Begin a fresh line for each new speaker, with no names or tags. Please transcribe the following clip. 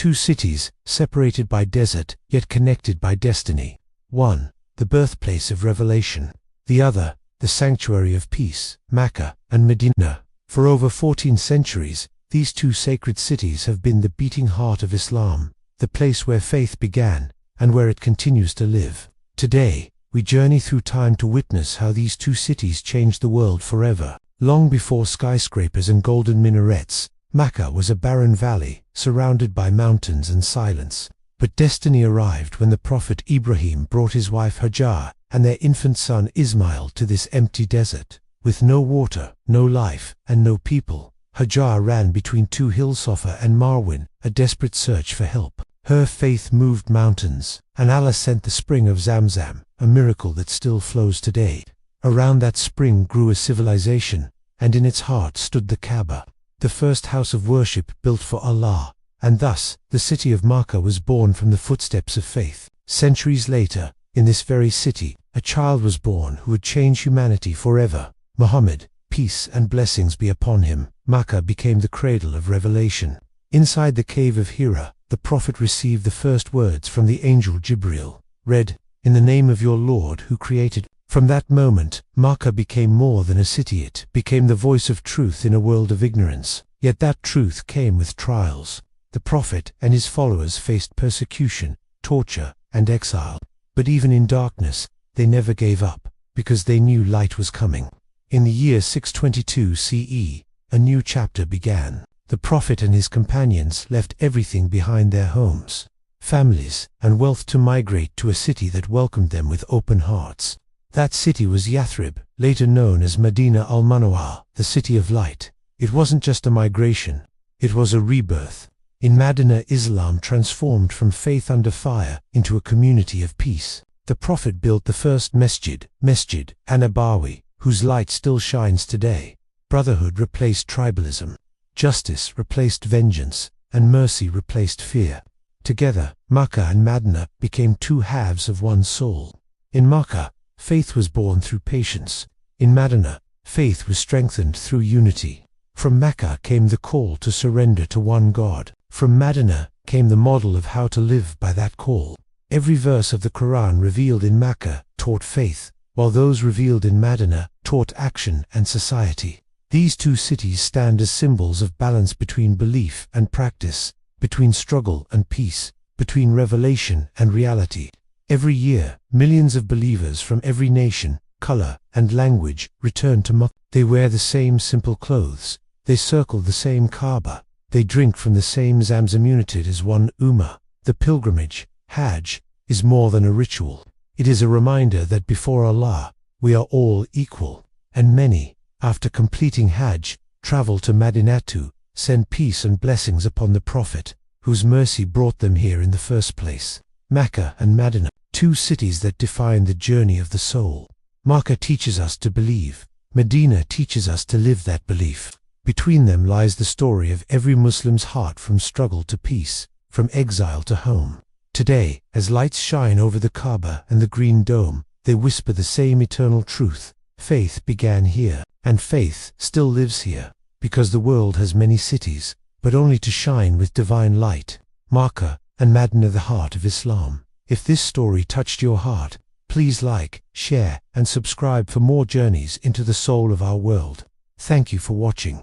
Two cities, separated by desert, yet connected by destiny. One, the birthplace of revelation. The other, the sanctuary of peace, Makkah and Madinah. For over 14 centuries, these two sacred cities have been the beating heart of Islam, the place where faith began, and where it continues to live. Today, we journey through time to witness how these two cities changed the world forever. Long before skyscrapers and golden minarets, Makkah was a barren valley, surrounded by mountains and silence. But destiny arrived when the Prophet Ibrahim brought his wife Hajar and their infant son Ismail to this empty desert. With no water, no life, and no people, Hajar ran between two hills, Safa and Marwin, a desperate search for help. Her faith moved mountains, and Allah sent the spring of Zamzam, a miracle that still flows today. Around that spring grew a civilization, and in its heart stood the Kaaba, the first house of worship built for Allah, and thus the city of Makkah was born from the footsteps of faith. Centuries later, in this very city, a child was born who would change humanity forever. Muhammad, peace and blessings be upon him. Makkah became the cradle of revelation. Inside the cave of Hira, the Prophet received the first words from the angel Jibril, read, "In the name of your Lord who created." From that moment, Makkah became more than a city. It became the voice of truth in a world of ignorance. Yet that truth came with trials. The Prophet and his followers faced persecution, torture, and exile. But even in darkness, they never gave up, because they knew light was coming. In the year 622 CE, a new chapter began. The Prophet and his companions left everything behind, their homes, families, and wealth, to migrate to a city that welcomed them with open hearts. That city was Yathrib, later known as Medina al-Munawwar, the city of light. It wasn't just a migration, it was a rebirth. In Madinah, Islam transformed from faith under fire into a community of peace. The Prophet built the first Masjid an-Nabawi, whose light still shines today. Brotherhood replaced tribalism. Justice replaced vengeance, and mercy replaced fear. Together, Makkah and Madinah became two halves of one soul. In Makkah, faith was born through patience. In Madinah, faith was strengthened through unity. From Makkah came the call to surrender to one God. From Madinah came the model of how to live by that call. Every verse of the Quran revealed in Makkah taught faith, while those revealed in Madinah taught action and society. These two cities stand as symbols of balance between belief and practice, between struggle and peace, between revelation and reality. Every year, millions of believers from every nation, color, and language return to Makkah. They wear the same simple clothes. They circle the same Kaaba. They drink from the same Zamzam, united as one Ummah. The pilgrimage, Hajj, is more than a ritual. It is a reminder that before Allah, we are all equal. And many, after completing Hajj, travel to Madinah to send peace and blessings upon the Prophet, whose mercy brought them here in the first place. Makkah and Madinah, two cities that define the journey of the soul. Makkah teaches us to believe. Medina teaches us to live that belief. Between them lies the story of every Muslim's heart, from struggle to peace, from exile to home. Today, as lights shine over the Kaaba and the Green Dome, they whisper the same eternal truth. Faith began here, and faith still lives here, because the world has many cities, but only to shine with divine light. Makkah and Madinah, the heart of Islam. If this story touched your heart, please like, share, and subscribe for more journeys into the soul of our world. Thank you for watching.